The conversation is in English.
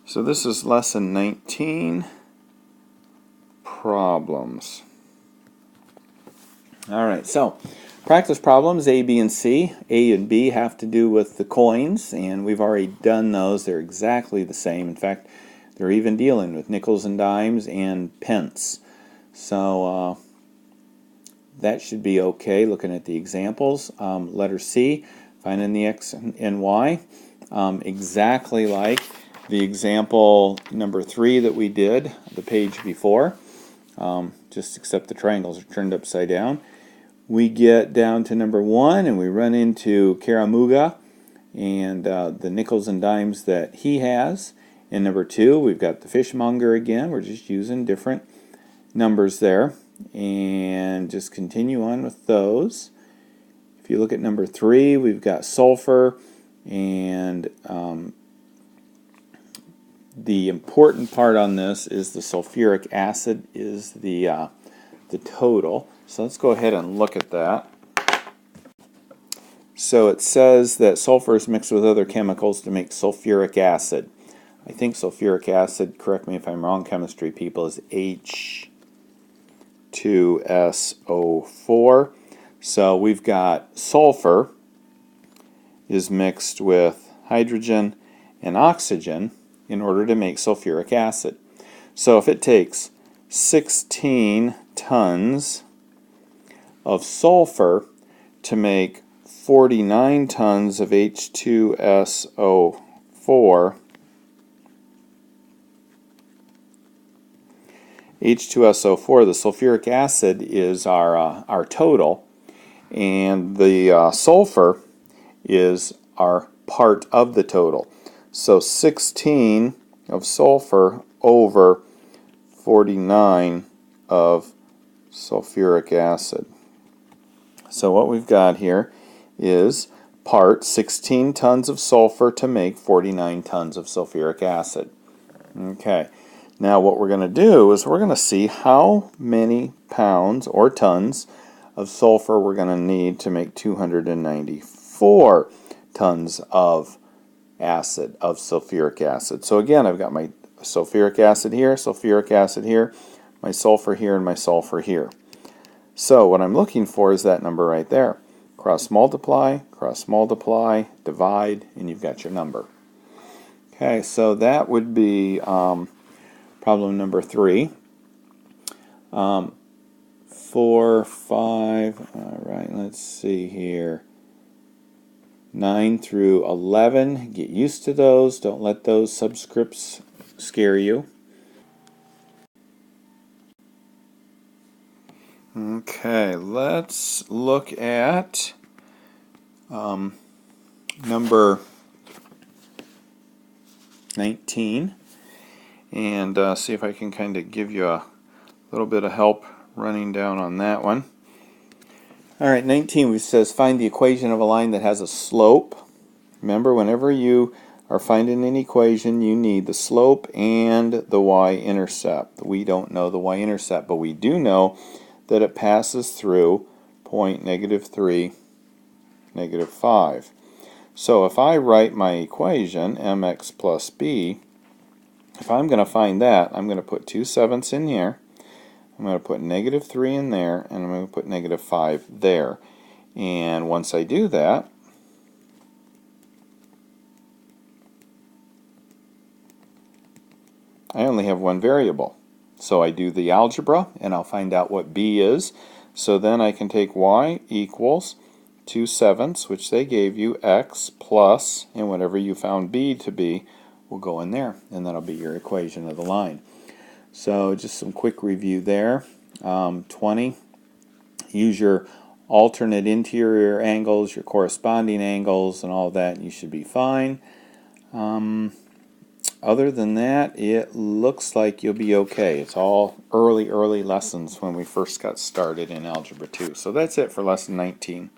So this is lesson 19, problems. Alright, so practice problems A, B, and C. A and B have to do with the coins, and we've already done those. They're exactly the same. In fact, they're even dealing with nickels and dimes and pence. So that should be okay looking at the examples. Letter C, finding the X and Y. Exactly like the example number 3 that we did the page before, just except the triangles are turned upside down. We get down to number 1 and we run into Karamuga and the nickels and dimes that he has. In number 2 we've got the fishmonger again. We're just using different numbers there, and just continue on with those. If you look at number 3, we've got sulfur, and the important part on this is the sulfuric acid is the total. So let's go ahead and look at that. So it says that sulfur is mixed with other chemicals to make sulfuric acid. I think sulfuric acid, correct me if I'm wrong, chemistry people, is H2SO4. So we've got sulfur is mixed with hydrogen and oxygen in order to make sulfuric acid. So if it takes 16 tons of sulfur to make 49 tons of H2SO4, H2SO4, the sulfuric acid is our total, and the sulfur is our part of the total. So 16 of sulfur over 49 of sulfuric acid. So what we've got here is part 16 tons of sulfur to make 49 tons of sulfuric acid. Okay, now what we're going to do is we're going to see how many pounds or tons of sulfur we're going to need to make 294 tons of acid, of sulfuric acid. So again, I've got my sulfuric acid here, my sulfur here, and my sulfur here. So what I'm looking for is that number right there. Cross multiply, divide, and you've got your number. Okay, so that would be problem number 3. 4, 5, all right, let's see here. 9 through 11, get used to those. Don't let those subscripts scare you. Okay, let's look at number 19 and see if I can kind of give you a little bit of help running down on that one. Alright, 19 which says find the equation of a line that has a slope. Remember, whenever you are finding an equation, you need the slope and the y-intercept. We don't know the y-intercept, but we do know that it passes through point -3, -5. So if I write my equation, mx plus b, if I'm going to find that, I'm going to put 2/7 in here. I'm going to put -3 in there, and I'm going to put -5 there. And once I do that, I only have one variable. So I do the algebra, and I'll find out what b is. So then I can take y equals 2/7, which they gave you, x plus, and whatever you found b to be will go in there, and that'll be your equation of the line. So just some quick review there. 20, use your alternate interior angles, your corresponding angles, and all that, and you should be fine. Other than that, it looks like you'll be okay. It's all early lessons when we first got started in Algebra 2. So that's it for lesson 19.